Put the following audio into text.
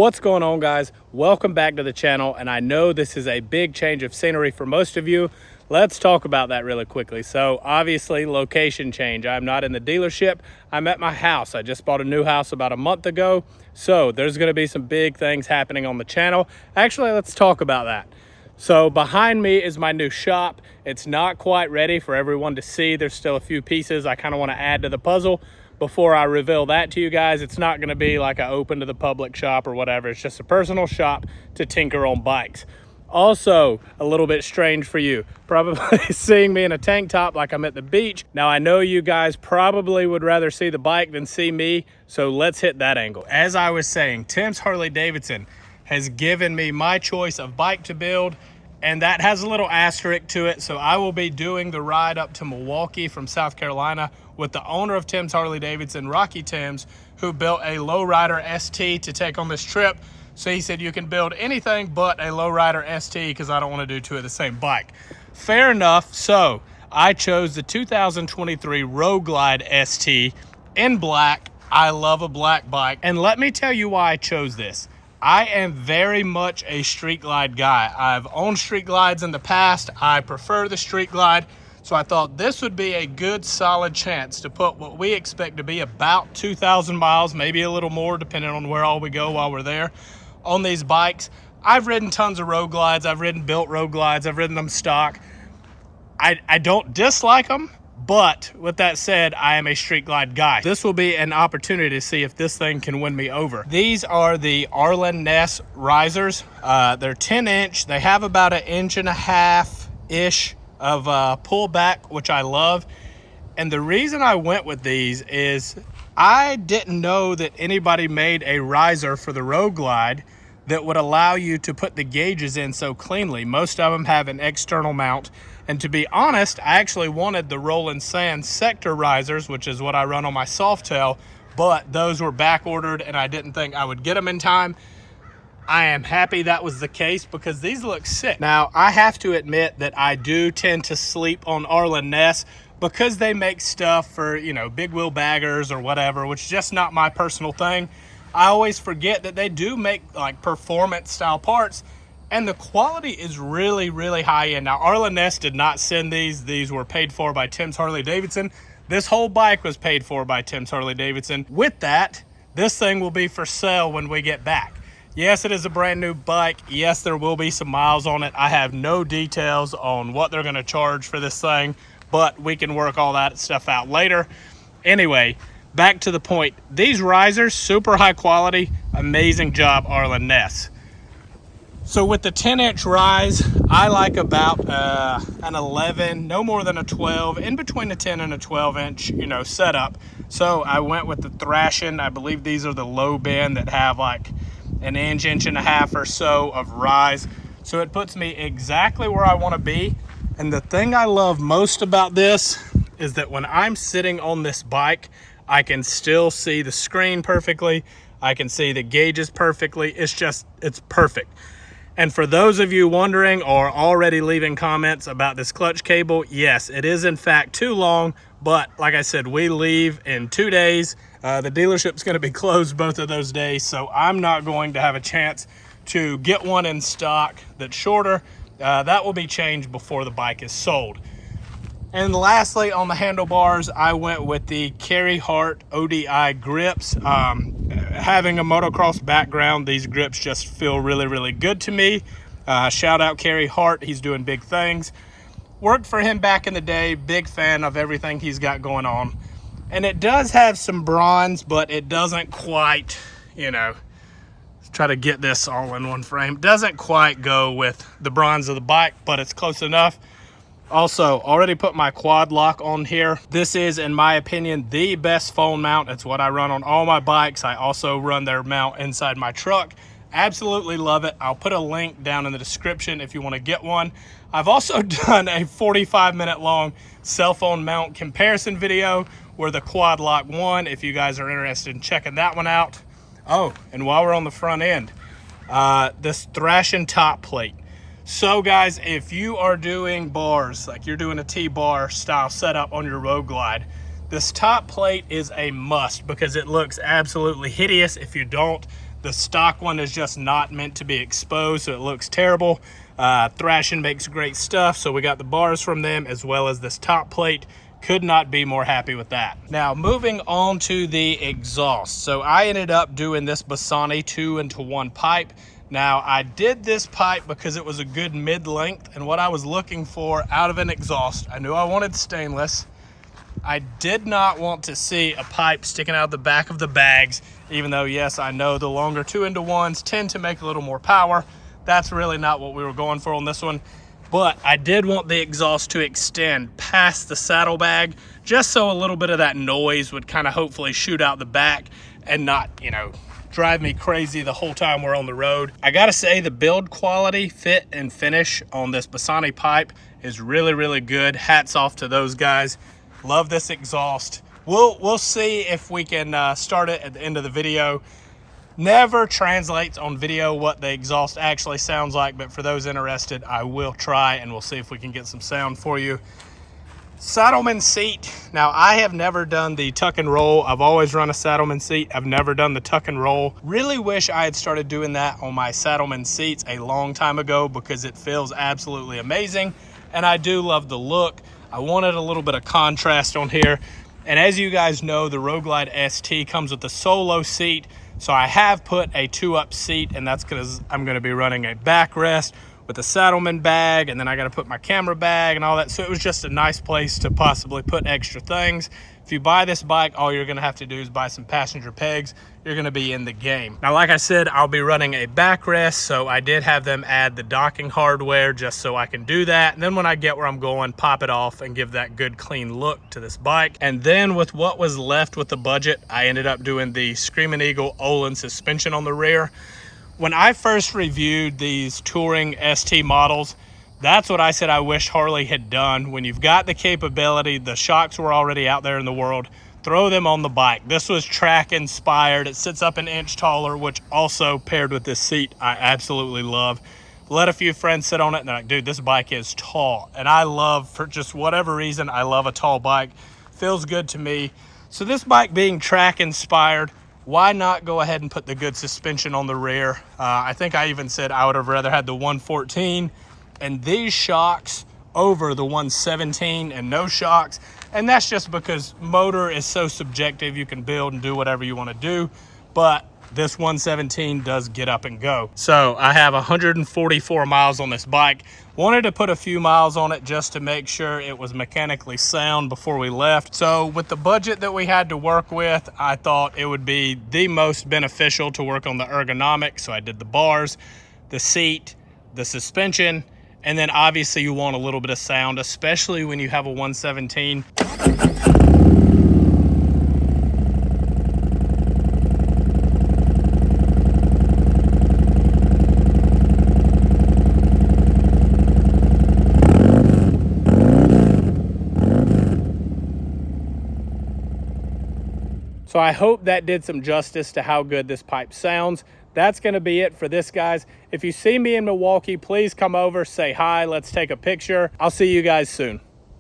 What's going on, guys? Welcome back to the channel, and I know this is a big change of scenery for most of you. Let's talk about that really quickly. So obviously, location change. I'm not in the dealership. I'm at my house. I just bought a new house about a month ago, so there's going to be some big things happening on the channel. Actually, let's talk about that. So behind me is my new shop. It's not quite ready for everyone to see. There's still a few pieces I kind of want to add to the puzzle before I reveal that to you guys. It's not going to be like an open to the public shop or whatever. It's just a personal shop to tinker on bikes. Also, a little bit strange for you, probably seeing me in a tank top like I'm at the beach. Now, I know you guys probably would rather see the bike than see me, so let's hit that angle. As I was saying, Timms Harley Davidson has given me my choice of bike to build, and that has a little asterisk to it. So I will be doing the ride up to Milwaukee from South Carolina with the owner of Timms Harley Davidson, Rocky Timms, who built a lowrider ST to take on this trip. So he said, you can build anything but a lowrider ST because I don't want to do two of the same bike. Fair enough. So I chose the 2023 Road Glide ST in black. I love a black bike. And let me tell you why I chose this. I am very much a street glide guy. I've owned street glides in the past. I prefer the street glide. So I thought this would be a good solid chance to put what we expect to be about 2,000 miles, maybe a little more depending on where all we go while we're there on these bikes. I've ridden tons of road glides. I've ridden built road glides. I've ridden them stock. I don't dislike them. But with that said, I am a street glide guy. This will be an opportunity to see if this thing can win me over. These are the Arlen Ness risers. They're 10-inch. They have about 1.5 inch-ish of pullback, which I love. And the reason I went with these is I didn't know that anybody made a riser for the Road Glide that would allow you to put the gauges in so cleanly. Most of them have an external mount. And to be honest, I actually wanted the Roll and Sand sector risers, which is what I run on my Softail, but those were back ordered and I didn't think I would get them in time. I am happy that was the case because these look sick. Now, I have to admit that I do tend to sleep on Arlen Ness because they make stuff for, you know, big wheel baggers or whatever, which is just not my personal thing. I always forget that they do make like performance style parts, and the quality is really, really high end. Now, Arlen Ness did not send these. These were paid for by Timms Harley Davidson. This whole bike was paid for by Timms Harley Davidson. With that, this thing will be for sale when we get back. Yes, it is a brand new bike. Yes, there will be some miles on it. I have no details on what they're gonna charge for this thing, but we can work all that stuff out later. Anyway, back to the point. These risers, super high quality, amazing job, Arlen Ness. So with the 10-inch rise, I like about an 11, no more than a 12, in between a 10 and a 12-inch, you know, setup. So I went with the Thrashin. I believe these are the low bend that have like an inch, inch and a half or so of rise. So it puts me exactly where I want to be. And the thing I love most about this is that when I'm sitting on this bike, I can still see the screen perfectly. I can see the gauges perfectly. It's perfect. And for those of you wondering or already leaving comments about this clutch cable, yes, it is in fact too long, but like I said, we leave in 2 days. The dealership's gonna be closed both of those days, so I'm not going to have a chance to get one in stock that's shorter. That will be changed before the bike is sold. And lastly, on the handlebars, I went with the Carry Hart ODI grips. Having a motocross background, these grips just feel really, really good to me. Shout out Carry Hart, he's doing big things. Worked for him back in the day, big fan of everything he's got going on. And it does have some bronze, but it doesn't quite, you know, try to get this all in one frame. Doesn't quite go with the bronze of the bike, but it's close enough. Also, already put my quad lock on here. This is, in my opinion, the best phone mount. It's what I run on all my bikes. I also run their mount inside my truck. Absolutely love it. I'll put a link down in the description if you want to get one. I've also done a 45-minute long cell phone mount comparison video where the quad lock won, if you guys are interested in checking that one out. Oh, and while we're on the front end, this Thrashin top plate. So guys, if you are doing bars, like you're doing a T-bar style setup on your Road Glide, this top plate is a must because it looks absolutely hideous if you don't. The stock one is just not meant to be exposed, so it looks terrible. Thrashing makes great stuff, so we got the bars from them as well as this top plate. Could not be more happy with that. Now moving on to the exhaust. So I ended up doing this Bassani 2-into-1 pipe. Now I did this pipe because it was a good mid-length, and what I was looking for out of an exhaust, I knew I wanted stainless. I did not want to see a pipe sticking out the back of the bags, even though yes, I know the longer 2-into-1s tend to make a little more power. That's really not what we were going for on this one. But I did want the exhaust to extend past the saddlebag, just so a little bit of that noise would kind of hopefully shoot out the back and not, you know, drive me crazy the whole time we're on the road. I gotta say the build quality, fit, and finish on this Bassani pipe is really, really good. Hats off to those guys. Love this exhaust. We'll see if we can start it at the end of the video. Never translates on video what the exhaust actually sounds like, but for those interested, I will try and we'll see if we can get some sound for you. Saddleman seat. Now I have never done the tuck and roll. I've always run a Saddleman seat. I've never done the tuck and roll. Really wish I had started doing that on my Saddleman seats a long time ago because it feels absolutely amazing. And I do love the look. I wanted a little bit of contrast on here. And as you guys know, the Road Glide ST comes with a solo seat. So I have put a 2-up seat, and that's because I'm going to be running a backrest with a Saddleman bag, and then I got to put my camera bag and all that. So it was just a nice place to possibly put extra things. If you buy this bike, all you're going to have to do is buy some passenger pegs. You're going to be in the game. Now, like I said, I'll be running a backrest, so I did have them add the docking hardware just so I can do that. And then when I get where I'm going, pop it off and give that good clean look to this bike. And then with what was left with the budget, I ended up doing the Screaming Eagle Olin suspension on the rear. When I first reviewed these touring ST models, that's what I said I wish Harley had done. When you've got the capability, the shocks were already out there in the world, throw them on the bike. This was track inspired. It sits up an inch taller, which also paired with this seat, I absolutely love. Let a few friends sit on it and they're like, dude, this bike is tall. And I love, for just whatever reason, I love a tall bike. Feels good to me. So this bike being track inspired, why not go ahead and put the good suspension on the rear? I think I even said I would have rather had the 114 and these shocks over the 117 and no shocks. And that's just because motor is so subjective. You can build and do whatever you want to do, but this 117 does get up and go. So I have 144 miles on this bike. Wanted to put a few miles on it just to make sure it was mechanically sound before we left. So with the budget that we had to work with, I thought it would be the most beneficial to work on the ergonomics. So I did the bars, the seat, the suspension, and then obviously you want a little bit of sound, especially when you have a 117. So I hope that did some justice to how good this pipe sounds. That's going to be it for this, guys. If you see me in Milwaukee, please come over, say hi, let's take a picture. I'll see you guys soon.